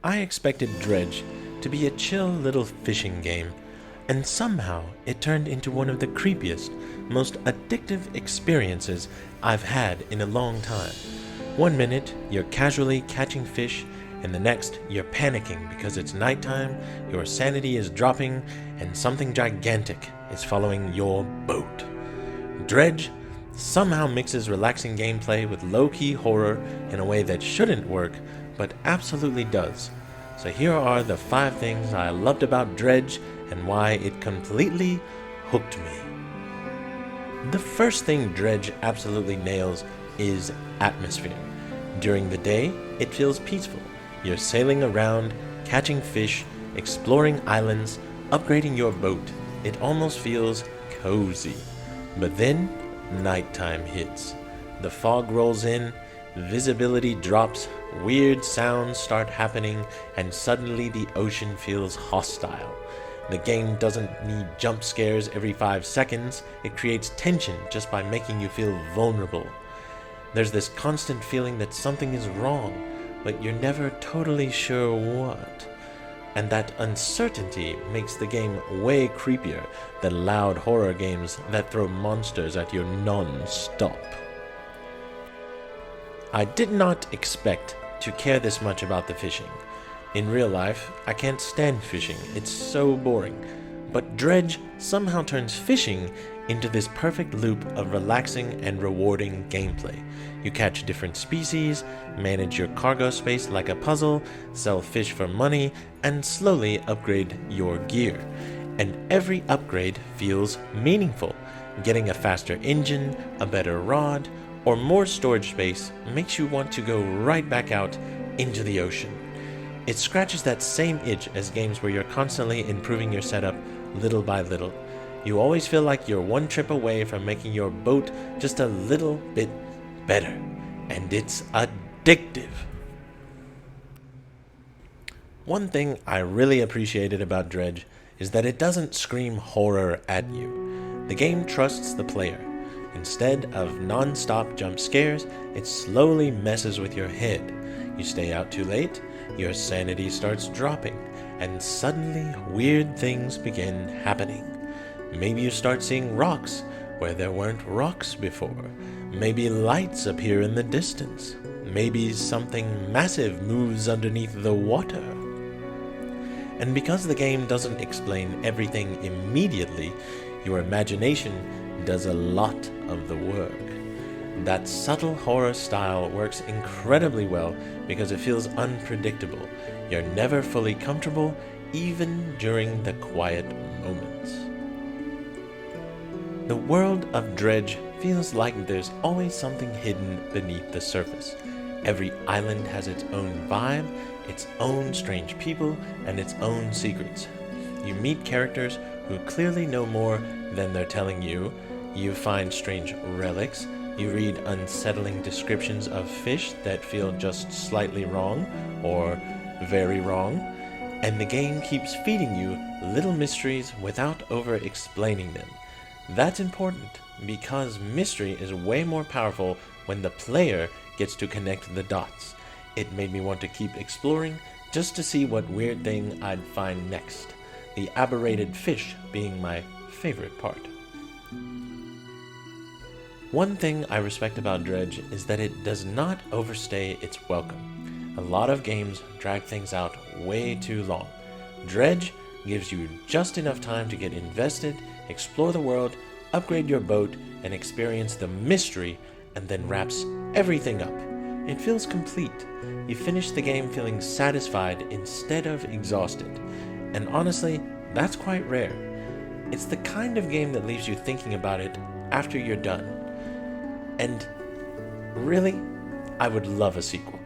I expected Dredge to be a chill little fishing game, and somehow it turned into one of the creepiest, most addictive experiences I've had in a long time. One minute, you're casually catching fish, and the next, you're panicking because it's nighttime, your sanity is dropping, and something gigantic is following your boat. Dredge somehow mixes relaxing gameplay with low-key horror in a way that shouldn't work, but absolutely does. So here are the 5 things I loved about Dredge and why it completely hooked me. The first thing Dredge absolutely nails is atmosphere. During the day, it feels peaceful. You're sailing around, catching fish, exploring islands, upgrading your boat. It almost feels cozy. But then, nighttime hits. The fog rolls in, visibility drops, weird sounds start happening, and suddenly the ocean feels hostile. The game doesn't need jump scares every 5 seconds, it creates tension just by making you feel vulnerable. There's this constant feeling that something is wrong, but you're never totally sure what. And that uncertainty makes the game way creepier than loud horror games that throw monsters at you non-stop. I did not expect to care this much about the fishing. In real life, I can't stand fishing, it's so boring. But Dredge somehow turns fishing into this perfect loop of relaxing and rewarding gameplay. You catch different species, manage your cargo space like a puzzle, sell fish for money, and slowly upgrade your gear. And every upgrade feels meaningful. Getting a faster engine, a better rod, or more storage space makes you want to go right back out into the ocean. It scratches that same itch as games where you're constantly improving your setup little by little. You always feel like you're one trip away from making your boat just a little bit better. And it's addictive. One thing I really appreciated about Dredge is that it doesn't scream horror at you. The game trusts the player. Instead of non-stop jump scares, it slowly messes with your head. You stay out too late, your sanity starts dropping, and suddenly weird things begin happening. Maybe you start seeing rocks where there weren't rocks before. Maybe lights appear in the distance. Maybe something massive moves underneath the water. And because the game doesn't explain everything immediately, your imagination does a lot of the work. That subtle horror style works incredibly well because it feels unpredictable. You're never fully comfortable, even during the quiet moments. The world of Dredge feels like there's always something hidden beneath the surface. Every island has its own vibe, its own strange people, and its own secrets. You meet characters who clearly know more than they're telling you. You find strange relics. You read unsettling descriptions of fish that feel just slightly wrong or very wrong. And the game keeps feeding you little mysteries without over-explaining them. That's important because mystery is way more powerful when the player gets to connect the dots. It made me want to keep exploring just to see what weird thing I'd find next. The aberrated fish being my favorite part. One thing I respect about Dredge is that it does not overstay its welcome. A lot of games drag things out way too long. Dredge gives you just enough time to get invested, explore the world, upgrade your boat, and experience the mystery, and then wraps everything up. It feels complete. You finish the game feeling satisfied instead of exhausted. And honestly, that's quite rare. It's the kind of game that leaves you thinking about it after you're done. And really, I would love a sequel.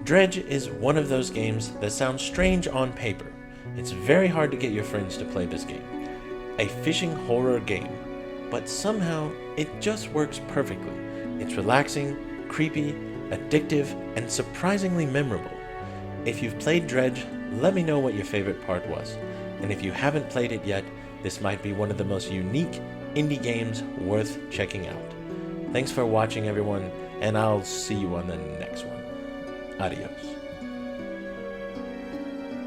Dredge is one of those games that sounds strange on paper. It's very hard to get your friends to play this game. A fishing horror game, but somehow it just works perfectly. It's relaxing, creepy, addictive, and surprisingly memorable. If you've played Dredge, let me know what your favorite part was. And if you haven't played it yet, this might be one of the most unique indie games worth checking out. Thanks for watching, everyone, and I'll see you on the next one. Adios.